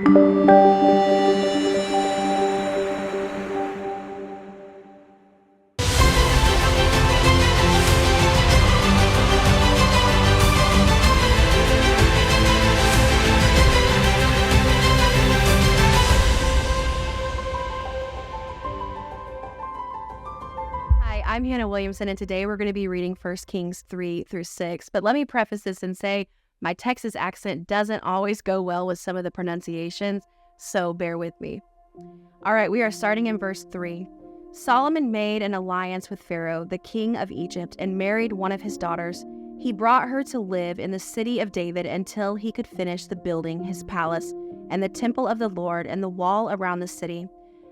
Hi, I'm Hannah Williamson, and today we're going to be reading 1 Kings 3 through 6. But let me preface this and say my Texas accent doesn't always go well with some of the pronunciations, so bear with me. All right, we are starting in verse 3. Solomon made an alliance with Pharaoh, the king of Egypt, and married one of his daughters. He brought her to live in the city of David until he could finish the building his palace and the temple of the Lord and the wall around the city.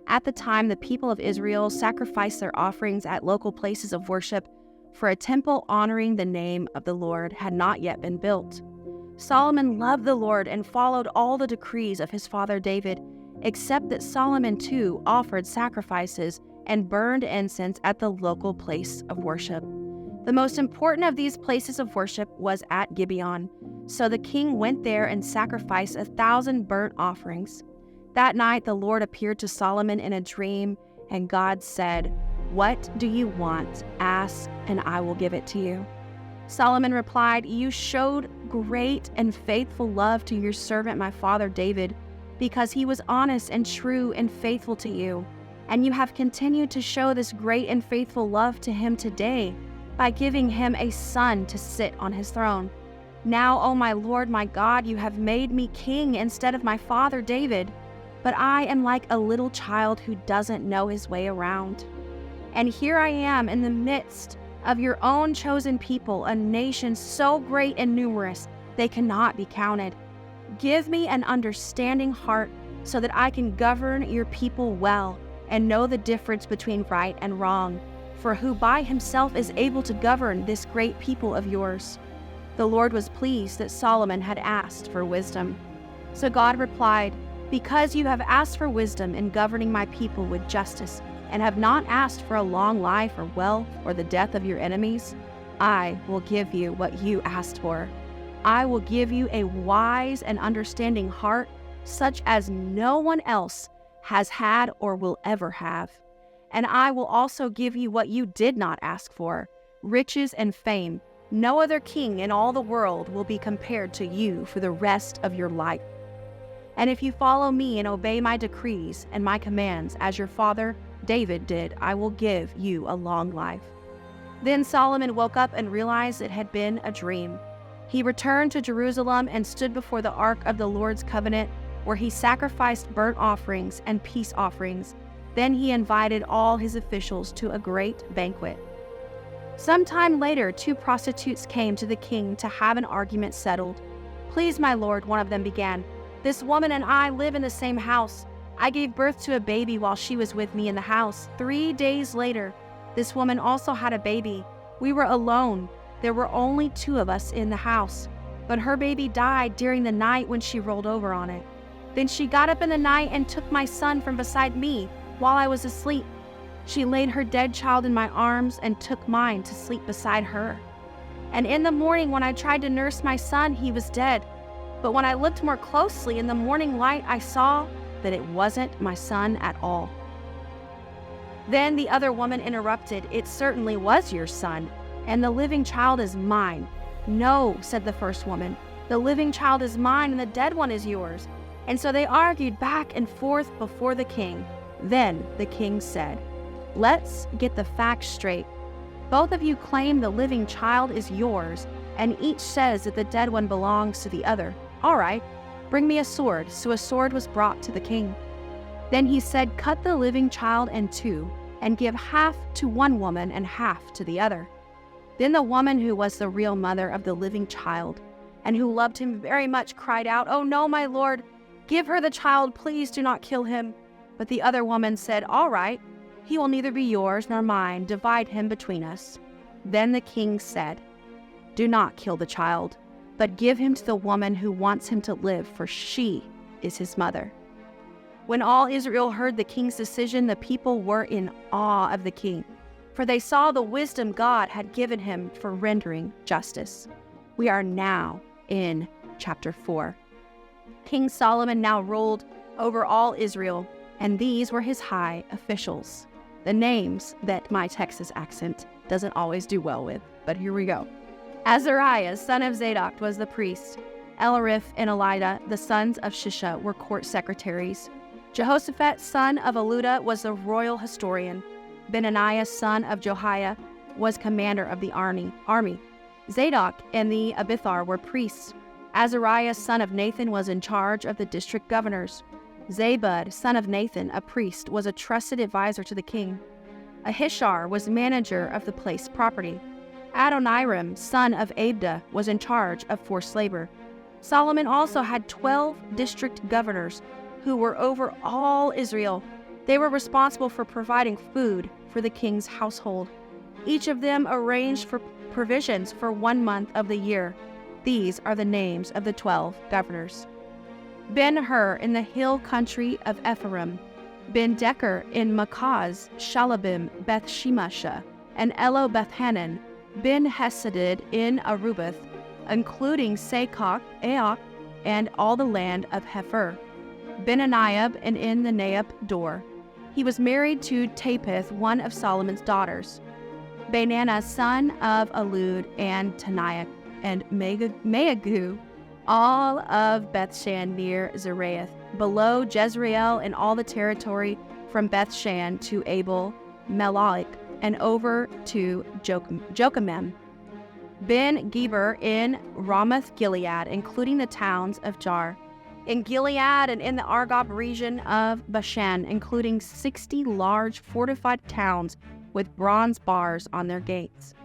At the time, the people of Israel sacrificed their offerings at local places of worship, for a temple honoring the name of the Lord had not yet been built. Solomon loved the Lord and followed all the decrees of his father David, except that Solomon too offered sacrifices and burned incense at the local place of worship. The most important of these places of worship was at Gibeon, so the king went there and sacrificed 1,000 burnt offerings. That night the Lord appeared to Solomon in a dream, and God said, "What do you want? Ask, and I will give it to you." Solomon replied, "You showed great and faithful love to your servant my father David, because he was honest and true and faithful to you. And you have continued to show this great and faithful love to him today by giving him a son to sit on his throne. Now, O my Lord, my God, you have made me king instead of my father David. But I am like a little child who doesn't know his way around. And here I am in the midst of your own chosen people, a nation so great and numerous they cannot be counted. Give me an understanding heart so that I can govern your people well and know the difference between right and wrong. For who by himself is able to govern this great people of yours?" The Lord was pleased that Solomon had asked for wisdom. So God replied, "Because you have asked for wisdom in governing my people with justice, and have not asked for a long life or wealth or the death of your enemies, I will give you what you asked for. I will give you a wise and understanding heart, such as no one else has had or will ever have. And I will also give you what you did not ask for, riches and fame. No other king in all the world will be compared to you for the rest of your life. And if you follow me and obey my decrees and my commands as your father David did, I will give you a long life." Then Solomon woke up and realized it had been a dream. He returned to Jerusalem and stood before the ark of the Lord's covenant, where he sacrificed burnt offerings and peace offerings. Then he invited all his officials to a great banquet. Sometime later, 2 prostitutes came to the king to have an argument settled. "Please, my lord," one of them began, "this woman and I live in the same house. I gave birth to a baby while she was with me in the house. 3 days later, this woman also had a baby. We were alone. There were only 2 of us in the house. But her baby died during the night when she rolled over on it. Then she got up in the night and took my son from beside me while I was asleep. She laid her dead child in my arms and took mine to sleep beside her. And in the morning when I tried to nurse my son, he was dead. But when I looked more closely in the morning light, I saw that it wasn't my son at all." Then the other woman interrupted, "It certainly was your son, and the living child is mine." "No," said the first woman, "the living child is mine and the dead one is yours." And so they argued back and forth before the king. Then the king said, "Let's get the facts straight. Both of you claim the living child is yours, and each says that the dead one belongs to the other. All right, bring me a sword." So a sword was brought to the king. Then he said, "Cut the living child in 2, and give half to one woman and half to the other." Then the woman who was the real mother of the living child, and who loved him very much, cried out, "Oh no, my lord, give her the child, please do not kill him." But the other woman said, "All right, he will neither be yours nor mine, divide him between us." Then the king said, "Do not kill the child, but give him to the woman who wants him to live, for she is his mother." When all Israel heard the king's decision, the people were in awe of the king, for they saw the wisdom God had given him for rendering justice. We are now in chapter 4. King Solomon now ruled over all Israel, and these were his high officials. The names that my Texas accent doesn't always do well with, but here we go. Azariah, son of Zadok, was the priest. Elariph and Elida, the sons of Shisha, were court secretaries. Jehoshaphat, son of Eluda, was the royal historian. Benaniah, son of Johiah, was commander of the army. Zadok and the Abithar were priests. Azariah, son of Nathan, was in charge of the district governors. Zabud, son of Nathan, a priest, was a trusted advisor to the king. Ahishar was manager of the place property. Adoniram, son of Abda, was in charge of forced labor. Solomon also had 12 district governors who were over all Israel. They were responsible for providing food for the king's household. Each of them arranged for provisions for 1 month of the year. These are the names of the 12 governors. Ben-Hur in the hill country of Ephraim, Ben-Decker in Makaz, Shalabim, Beth-Shemasha, and Elo-Beth-Hanan, Ben-Heseded in Arubath, including Sakok, Aok, and all the land of Hepher, Benaniah and in the Naab door. He was married to Tapith, one of Solomon's daughters. Benana, son of Alud, and Tanaiah, and Maagu, all of Bethshan near Zeraeth, below Jezreel and all the territory from Bethshan to Abel Melach, and over to Jokamem. Ben-Geber in Ramoth Gilead, including the towns of Jar. In Gilead and in the Argob region of Bashan, including 60 large fortified towns with bronze bars on their gates.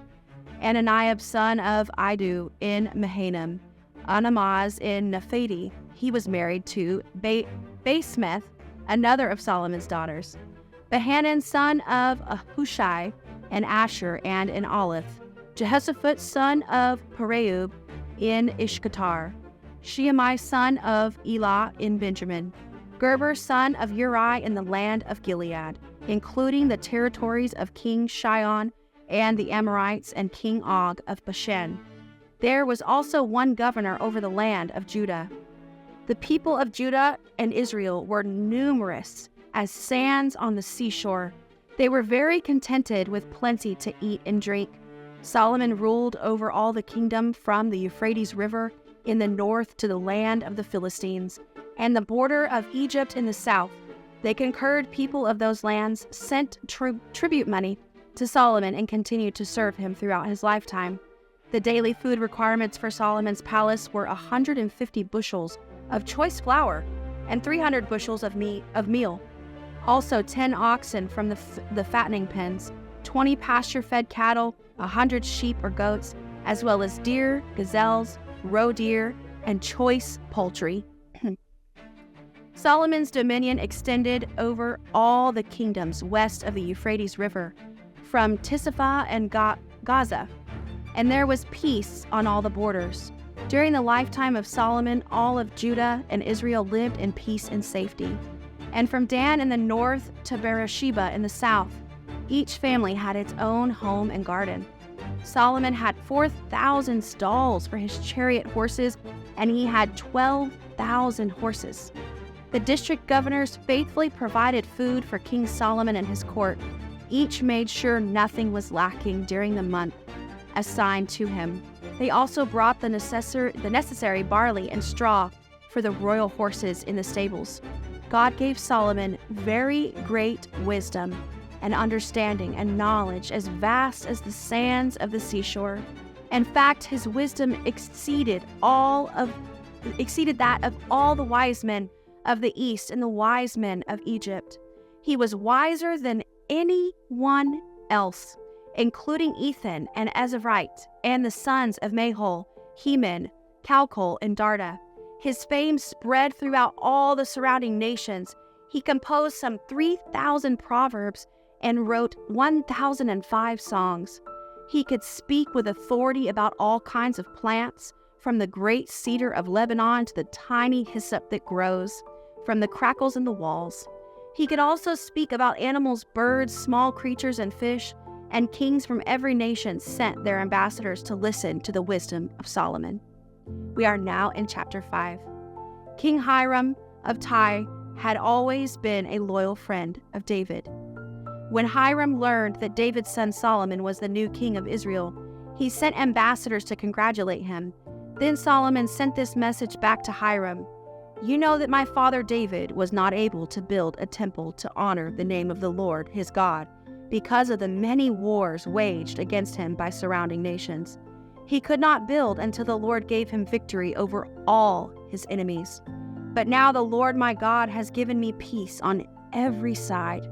Ananiab, son of Idu, in Mahanaim. Anamaz in Nephati. He was married to Basmeth, another of Solomon's daughters. Behanan, son of Ahushai, in Asher and in Aleph. Jehoshaphat, son of Pareub, in Ishkatar. Shemai, son of Elah, in Benjamin. Gerber, son of Uri, in the land of Gilead, including the territories of King Shion and the Amorites and King Og of Bashan. There was also one governor over the land of Judah. The people of Judah and Israel were numerous as sands on the seashore. They were very contented with plenty to eat and drink. Solomon ruled over all the kingdom from the Euphrates River in the north to the land of the Philistines, and the border of Egypt in the south. The concurred people of those lands sent tribute money to Solomon and continued to serve him throughout his lifetime. The daily food requirements for Solomon's palace were 150 bushels of choice flour and 300 bushels of meal. Also 10 oxen from the fattening pens, 20 pasture-fed cattle, 100 sheep or goats, as well as deer, gazelles, roe deer, and choice poultry. Solomon's dominion extended over all the kingdoms west of the Euphrates River, from Tisapha and Gaza, and there was peace on all the borders. During the lifetime of Solomon, all of Judah and Israel lived in peace and safety. And from Dan in the north to Beersheba in the south, each family had its own home and garden. Solomon had 4,000 stalls for his chariot horses, and he had 12,000 horses. The district governors faithfully provided food for King Solomon and his court. Each made sure nothing was lacking during the month assigned to him. They also brought the necessary barley and straw for the royal horses in the stables. God gave Solomon very great wisdom and understanding and knowledge as vast as the sands of the seashore. In fact, his wisdom exceeded that of all the wise men of the East and the wise men of Egypt. He was wiser than anyone else, including Ethan and Ezraite and the sons of Mahol, Heman, Calcol, and Darda. His fame spread throughout all the surrounding nations. He composed some 3,000 proverbs and wrote 1,005 songs. He could speak with authority about all kinds of plants, from the great cedar of Lebanon to the tiny hyssop that grows from the crackles in the walls. He could also speak about animals, birds, small creatures, and fish, and kings from every nation sent their ambassadors to listen to the wisdom of Solomon. We are now in chapter 5. King Hiram of Tyre had always been a loyal friend of David. When Hiram learned that David's son Solomon was the new king of Israel, he sent ambassadors to congratulate him. Then Solomon sent this message back to Hiram: "You know that my father David was not able to build a temple to honor the name of the Lord his God because of the many wars waged against him by surrounding nations. He could not build until the Lord gave him victory over all his enemies. But now the Lord my God has given me peace on every side.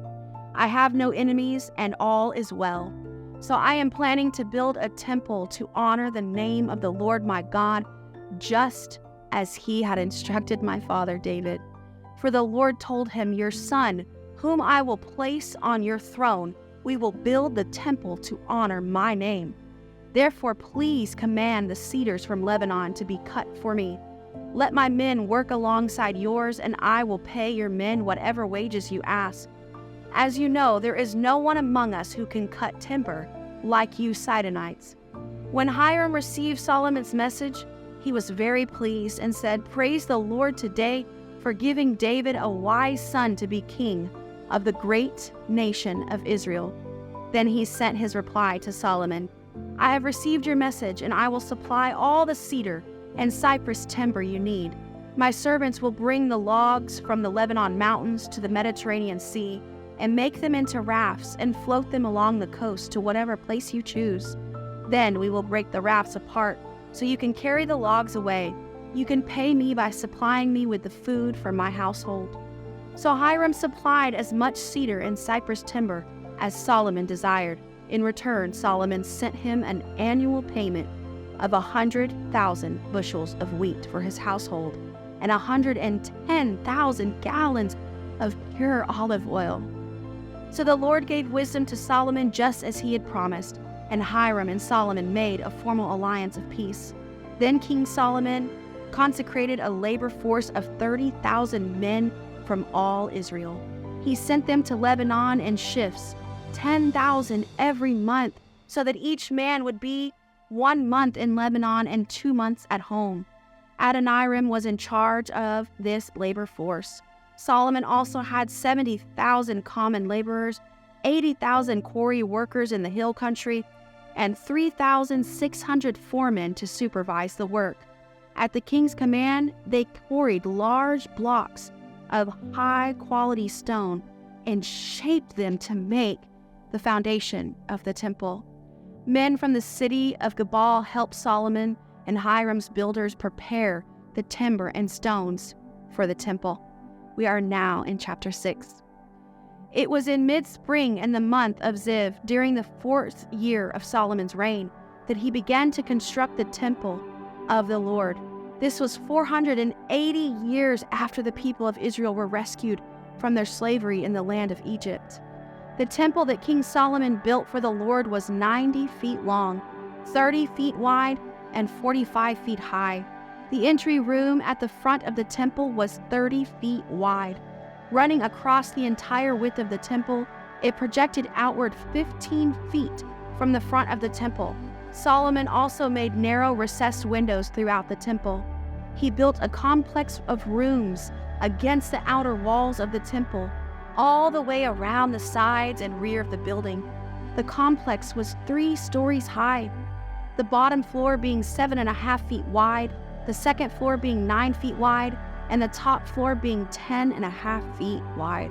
I have no enemies, and all is well. So I am planning to build a temple to honor the name of the Lord my God, just as he had instructed my father David. For the Lord told him, 'Your son, whom I will place on your throne, we will build the temple to honor my name. Therefore, please command the cedars from Lebanon to be cut for me. Let my men work alongside yours, and I will pay your men whatever wages you ask. As you know, there is no one among us who can cut timber like you Sidonites.' When Hiram received Solomon's message, he was very pleased and said, 'Praise the Lord today for giving David a wise son to be king of the great nation of Israel.' Then he sent his reply to Solomon: 'I have received your message, and I will supply all the cedar and cypress timber you need. My servants will bring the logs from the Lebanon mountains to the Mediterranean Sea and make them into rafts and float them along the coast to whatever place you choose. Then we will break the rafts apart so you can carry the logs away. You can pay me by supplying me with the food for my household.' So Hiram supplied as much cedar and cypress timber as Solomon desired. In return, Solomon sent him an annual payment of 100,000 bushels of wheat for his household and 110,000 gallons of pure olive oil. So the Lord gave wisdom to Solomon just as he had promised, and Hiram and Solomon made a formal alliance of peace. Then King Solomon consecrated a labor force of 30,000 men from all Israel. He sent them to Lebanon in shifts, 10,000 every month, so that each man would be 1 month in Lebanon and 2 months at home. Adoniram was in charge of this labor force. Solomon also had 70,000 common laborers, 80,000 quarry workers in the hill country, and 3,600 foremen to supervise the work. At the king's command, they quarried large blocks of high-quality stone and shaped them to make the foundation of the temple. Men from the city of Gebal helped Solomon and Hiram's builders prepare the timber and stones for the temple. We are now in chapter 6. It was in mid-spring in the month of Ziv, during the 4th year of Solomon's reign, that he began to construct the temple of the Lord. This was 480 years after the people of Israel were rescued from their slavery in the land of Egypt. The temple that King Solomon built for the Lord was 90 feet long, 30 feet wide, and 45 feet high. The entry room at the front of the temple was 30 feet wide. Running across the entire width of the temple, it projected outward 15 feet from the front of the temple. Solomon also made narrow recessed windows throughout the temple. He built a complex of rooms against the outer walls of the temple, all the way around the sides and rear of the building. The complex was 3 stories high, the bottom floor being 7.5 feet wide, the second floor being 9 feet wide, and the top floor being 10.5 feet wide.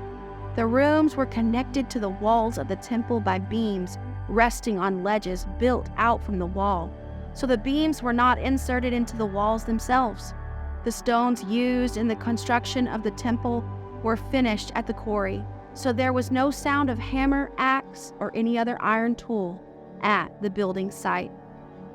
The rooms were connected to the walls of the temple by beams resting on ledges built out from the wall, so the beams were not inserted into the walls themselves. The stones used in the construction of the temple were finished at the quarry, so there was no sound of hammer, axe, or any other iron tool at the building site.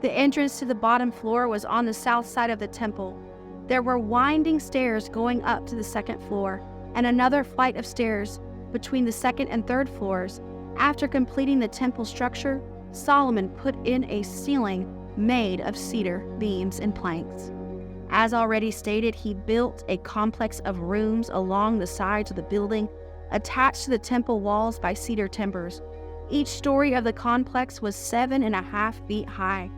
The entrance to the bottom floor was on the south side of the temple. There were winding stairs going up to the second floor, and another flight of stairs between the second and third floors. After completing the temple structure, Solomon put in a ceiling made of cedar beams and planks. As already stated, he built a complex of rooms along the sides of the building, attached to the temple walls by cedar timbers. Each story of the complex was 7.5 feet high.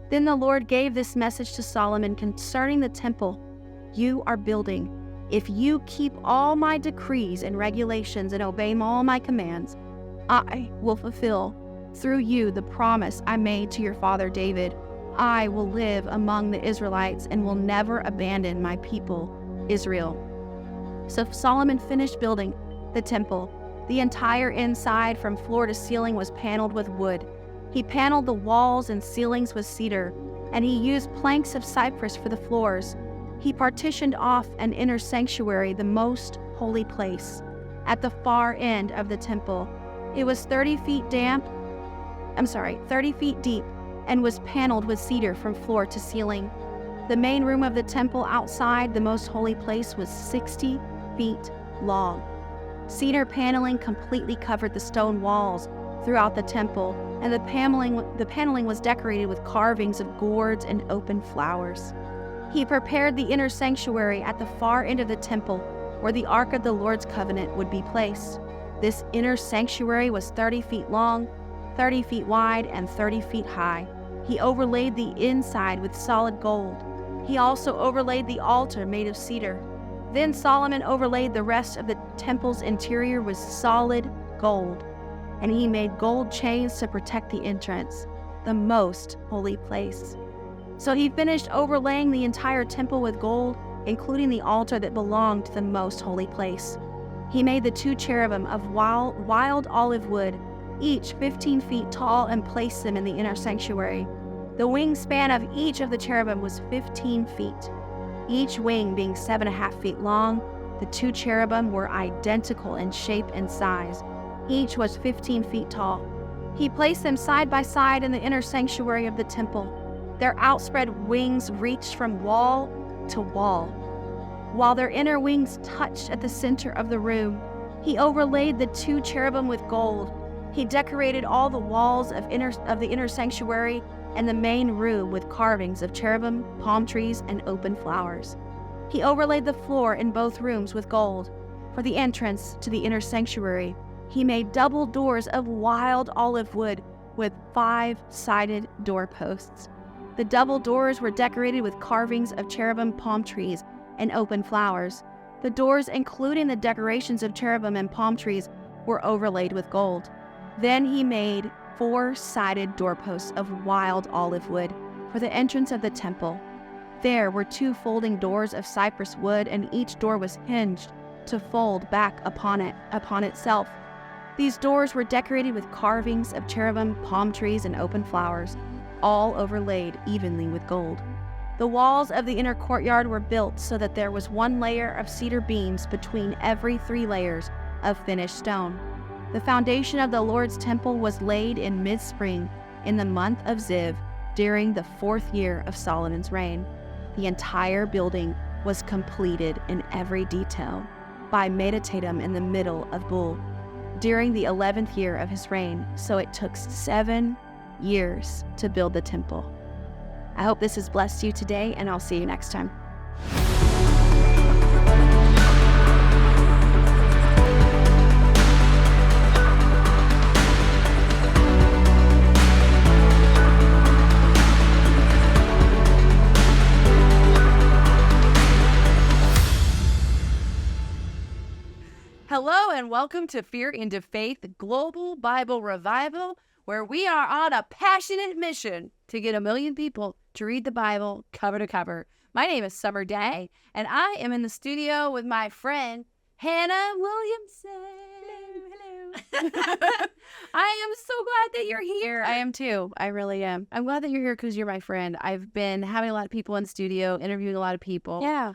Then the Lord gave this message to Solomon concerning the temple: you are building. If you keep all my decrees and regulations and obey all my commands, I will fulfill through you the promise I made to your father David. I will live among the Israelites and will never abandon my people, Israel. So Solomon finished building the temple. The entire inside from floor to ceiling was paneled with wood. He paneled the walls and ceilings with cedar, and he used planks of cypress for the floors. He partitioned off an inner sanctuary, the most holy place, at the far end of the temple. It was 30 feet deep, and was paneled with cedar from floor to ceiling. The main room of the temple outside the most holy place was 60 feet long. Cedar paneling completely covered the stone walls throughout the temple, and the paneling was decorated with carvings of gourds and open flowers. He prepared the inner sanctuary at the far end of the temple, where the Ark of the Lord's covenant would be placed. This inner sanctuary was 30 feet long, 30 feet wide, and 30 feet high. He overlaid the inside with solid gold. He also overlaid the altar made of cedar. Then Solomon overlaid the rest of the temple's interior with solid gold, and he made gold chains to protect the entrance, the most holy place. So he finished overlaying the entire temple with gold, including the altar that belonged to the most holy place. He made the 2 cherubim of wild olive wood, each 15 feet tall, and placed them in the inner sanctuary. The wingspan of each of the cherubim was 15 feet. Each wing being 7.5 feet long, the 2 cherubim were identical in shape and size. Each was 15 feet tall. He placed them side by side in the inner sanctuary of the temple. Their outspread wings reached from wall to wall, while their inner wings touched at the center of the room. He overlaid the 2 cherubim with gold. He decorated all the walls of the inner sanctuary and the main room with carvings of cherubim, palm trees, and open flowers. He overlaid the floor in both rooms with gold. For the entrance to the inner sanctuary, he made double doors of wild olive wood with 5-sided doorposts. The double doors were decorated with carvings of cherubim, palm trees, and open flowers. The doors, including the decorations of cherubim and palm trees, were overlaid with gold. Then he made 4-sided doorposts of wild olive wood for the entrance of the temple. There were 2 folding doors of cypress wood, and each door was hinged to fold back upon itself. These doors were decorated with carvings of cherubim, palm trees, and open flowers, all overlaid evenly with gold. The walls of the inner courtyard were built so that there was 1 layer of cedar beams between every 3 layers of finished stone. The foundation of the Lord's temple was laid in mid-spring in the month of Ziv during the 4th year of Solomon's reign. The entire building was completed in every detail by Meditatum in the middle of Bul during the 11th year of his reign, so it took 7 years to build the temple. I hope this has blessed you today, and I'll see you next time. Hello and welcome to Fear into Faith Global Bible Revival, where we are on a passionate mission to get 1 million people to read the Bible cover to cover. My name is Summer Day, and I am in the studio with my friend Hannah Williamson. Hello. I am so glad that you're here. I am too. I really am. I'm glad that you're here because you're my friend. I've been having a lot of people in studio, interviewing a lot of people. Yeah.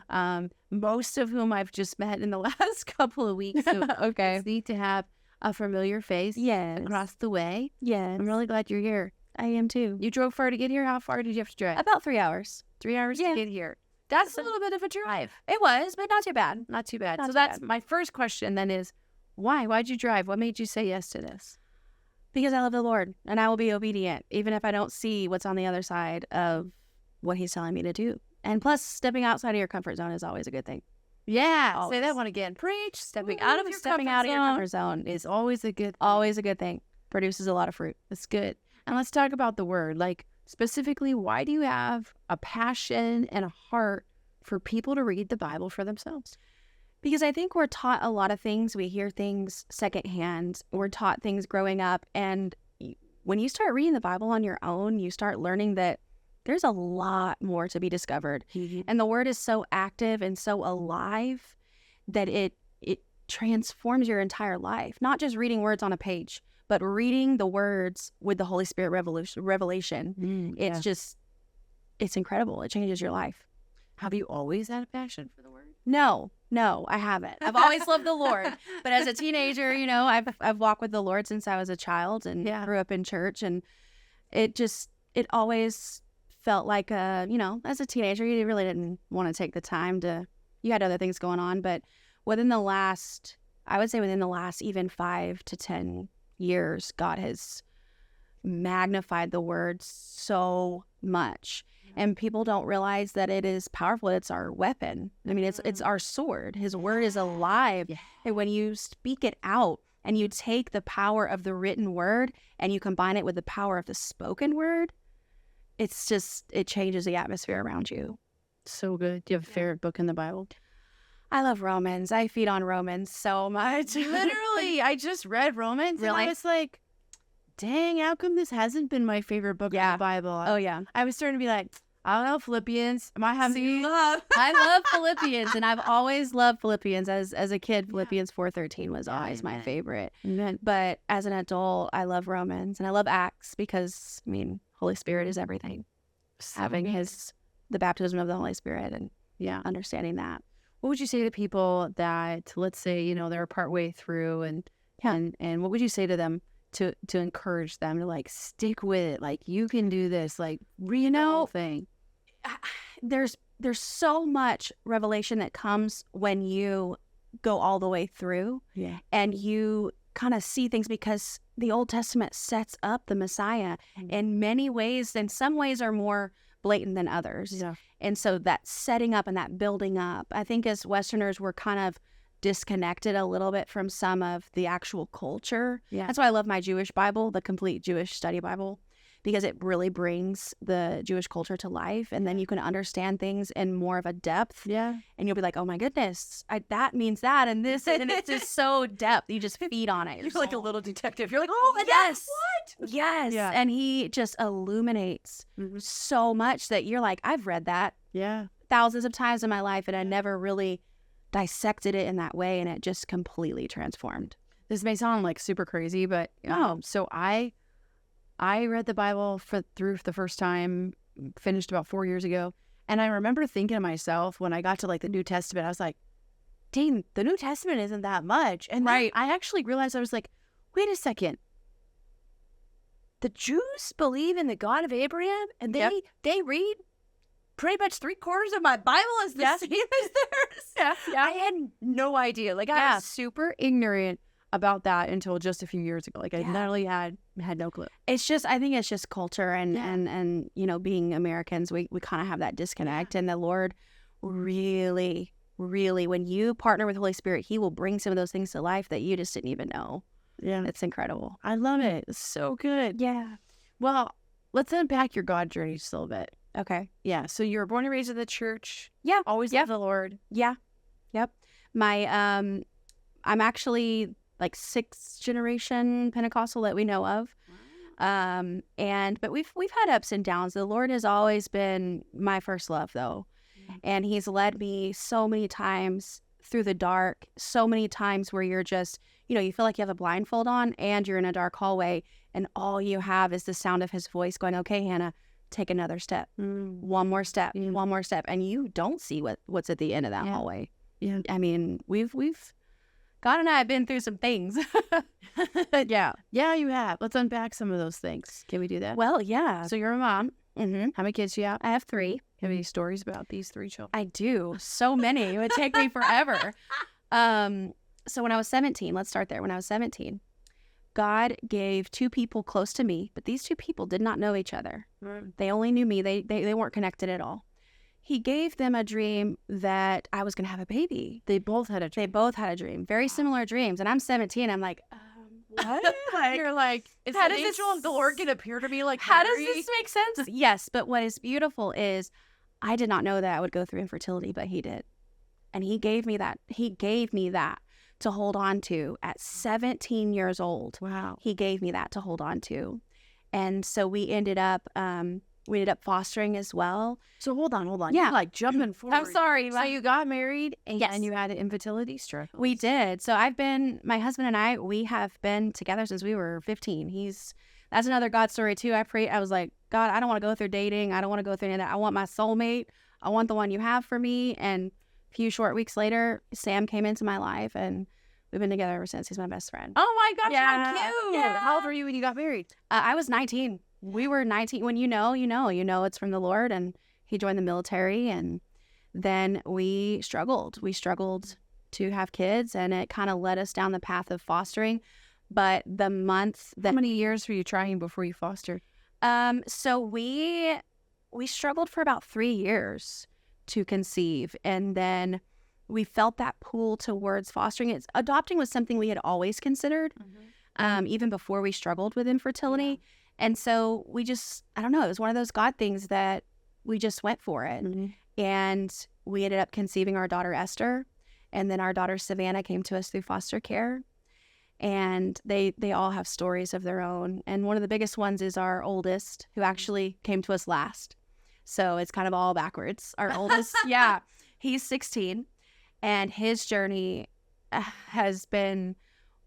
Most of whom I've just met in the last couple of weeks. So Okay. It's neat to have a familiar face across the way. Yes. I'm really glad you're here. I am too. You drove far to get here? How far did you have to drive? About 3 hours. 3 hours Yeah. to get here. That's a little bit of a drive. It was, but not too bad. Not too bad. Not So too that's bad. my first question then is, why? Why'd you drive? What made you say yes to this? Because I love the Lord, and I will be obedient, even if I don't see what's on the other side of what he's telling me to do. And plus, stepping outside of your comfort zone is always a good thing. Yeah. Say Always. that one again. Preach. Stepping out of your comfort zone is always a good always a good thing. Produces a lot of fruit. That's good. And let's talk about the word. Like, specifically, why do you have a passion and a heart for people to read the Bible for themselves? Because I think we're taught a lot of things. We hear things secondhand. We're taught things growing up. And when you start reading the Bible on your own, you start learning that there's a lot more to be discovered. And the word is so active and so alive that it transforms your entire life. Not just reading words on a page, but reading the words with the Holy Spirit revelation. It's incredible. It changes your life. Have you always had a passion for the word? No, I haven't. I've always loved the Lord. But as a teenager, I've walked with the Lord since I was a child and grew up in church. And it always felt like, as a teenager, you really didn't want to take the time you had other things going on. But within the last even 5 to 10 years, God has magnified the word so much. And people don't realize that it is powerful. It's our weapon. I mean, it's our sword. His word is alive. Yeah. And when you speak it out and you take the power of the written word and you combine it with the power of the spoken word, it changes the atmosphere around you. So good. Do you have a favorite book in the Bible? I love Romans. I feed on Romans so much. Literally, I just read Romans. Really? And I was like, dang, how come this hasn't been my favorite book in the Bible? Oh, yeah. I was starting to be like, I don't know, Philippians. Am I having love? I love Philippians, and I've always loved Philippians. As a kid, Philippians 4:13 was always my favorite. Amen. But as an adult, I love Romans, and I love Acts because, Holy Spirit is everything. Having the baptism of the Holy Spirit and understanding that. What would you say to people that, let's say, they're partway through and what would you say to them to encourage them to like stick with it? Like, you can do this, like, read the whole thing. There's so much revelation that comes when you go all the way through and you kind of see things, because the Old Testament sets up the Messiah in many ways, and some ways are more blatant than others. Yeah. And so that setting up and that building up, I think as Westerners, we're kind of disconnected a little bit from some of the actual culture. Yeah. That's why I love my Jewish Bible, the complete Jewish study Bible, because it really brings the Jewish culture to life. And then you can understand things in more of a depth. Yeah. And you'll be like, oh my goodness, that means that. And this, and it's just so depth. You just feed on it. You're like a little detective. You're like, oh, yes. What? Yes. Yeah. And he just illuminates so much that you're like, I've read that thousands of times in my life, and I never really dissected it in that way, and it just completely transformed. This may sound like super crazy, but so I read the Bible through the first time, finished about 4 years ago, and I remember thinking to myself when I got to like the New Testament, I was like, dang, the New Testament isn't that much. And then I actually realized, I was like, wait a second, the Jews believe in the God of Abraham, and they read pretty much 3/4 of my Bible is the same as theirs. I had no idea. Like, I was super ignorant about that until just a few years ago. Like, I literally had no clue. It's just, I think it's just culture and being Americans, we kind of have that disconnect. And the Lord really, really, when you partner with Holy Spirit, he will bring some of those things to life that you just didn't even know. Yeah. It's incredible. I love it. It's so good. Yeah. Well, let's unpack your God journey just a little bit. Okay. Yeah. So you were born and raised in the church. Yeah. Always loved the Lord. Yeah. Yep. I'm actually like 6th generation Pentecostal that we know of. But we've had ups and downs. The Lord has always been my first love, though. And he's led me so many times through the dark, so many times where you're just, you feel like you have a blindfold on and you're in a dark hallway, and all you have is the sound of his voice going, okay, Hannah, take another step, one more step, one more step. And you don't see what's at the end of that hallway. Yeah. I mean, we've God and I have been through some things. Yeah, you have. Let's unpack some of those things. Can we do that? Well, yeah. So you're a mom. Mm-hmm. How many kids do you have? I have 3. Have any stories about these 3 children? I do. So many. It would take me forever. So when I was 17, let's start there. When I was 17, God gave 2 people close to me, but these 2 people did not know each other. They only knew me. They weren't connected at all. He gave them a dream that I was going to have a baby. They both had a dream. Very similar dreams. And I'm 17. I'm like, what? You're like, how does the Lord can appear to me like how does this make sense? Yes. But what is beautiful is I did not know that I would go through infertility, but he did. And he gave me that. He gave me that to hold on to at 17 years old. Wow. He gave me that to hold on to. And so we ended up fostering as well. So hold on. Yeah. You're like jumping forward. I'm sorry. So you got married and, Yes. and you had an infertility struggle. We did. So my husband and I, we have been together since we were 15. That's another God story too. I was like, God, I don't want to go through dating. I don't want to go through any of that. I want my soulmate. I want the one you have for me. And a few short weeks later, Sam came into my life and we've been together ever since. He's my best friend. Oh my gosh, Yeah. how cute. Yeah. How old were you when you got married? I was 19. We were 19. When you know it's from the Lord. And he joined the military. And then we struggled. We struggled to have kids, and it kind of led us down the path of fostering. But the month that How many years were you trying before you fostered? so we struggled for about 3 years to conceive, and then we felt that pull towards fostering. Adopting was something we had always considered, even before we struggled with infertility. And so I don't know, it was one of those God things that we just went for it. And we ended up conceiving our daughter Esther, and then our daughter Savannah came to us through foster care. And they all have stories of their own. And one of the biggest ones is our oldest, who actually came to us last. So it's kind of all backwards. Our oldest, yeah, he's 16. And his journey has been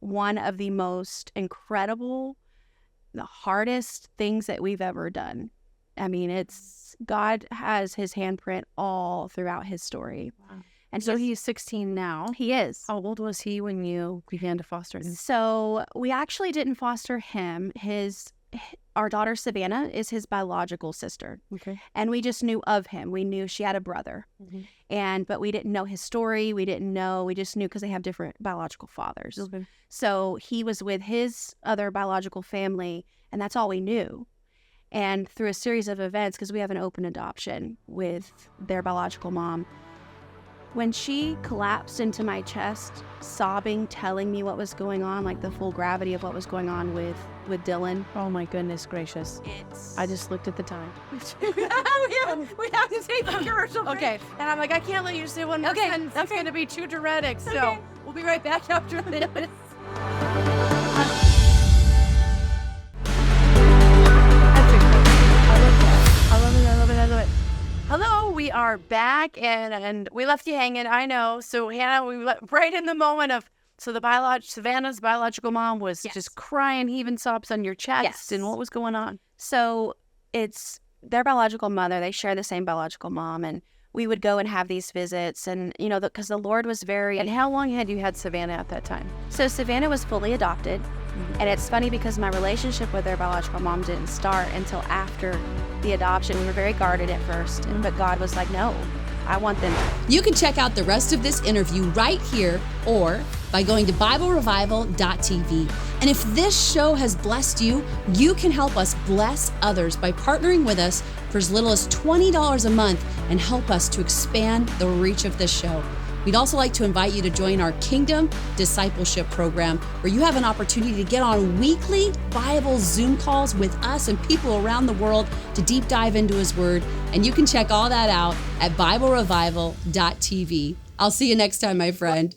one of the most incredible, the hardest things that we've ever done. I mean, God has his handprint all throughout his story. Wow. And So he's 16 now. he is. How old was he when you began to foster him? So we actually didn't foster him. Our daughter Savannah is his biological sister. Okay. And we just knew of him. We knew she had a brother. But we didn't know his story. We just knew because they have different biological fathers. Okay. So he was with his other biological family, and that's all we knew. And through a series of events, because we have an open adoption with their biological mom, when she collapsed into my chest, sobbing, telling me what was going on, like the full gravity of what was going on with Dylan. Oh my goodness gracious. I just looked at the time. we have to take the commercial break. Okay. And I'm like, I can't let you say one more Okay, sentence. It's going to be too dramatic. So Okay. we'll be right back after this. I love it. Hello, we are back, and we left you hanging. I know. So Hannah, we left right in the moment of Savannah's biological mom was Yes. just crying, heaving sobs on your chest, Yes. and what was going on? So it's their biological mother. They share the same biological mom, and we would go and have these visits, and because the Lord was very. And how long had you had Savannah at that time? So Savannah was fully adopted, and it's funny because my relationship with their biological mom didn't start until after the adoption. We were very guarded at first, but God was like, no, I want them. You can check out the rest of this interview right here or by going to BibleRevival.tv. And if this show has blessed you, you can help us bless others by partnering with us for as little as $20 a month and help us to expand the reach of this show. We'd also like to invite you to join our Kingdom Discipleship Program, where you have an opportunity to get on weekly Bible Zoom calls with us and people around the world to deep dive into His Word. And you can check all that out at BibleRevival.tv. I'll see you next time, my friend.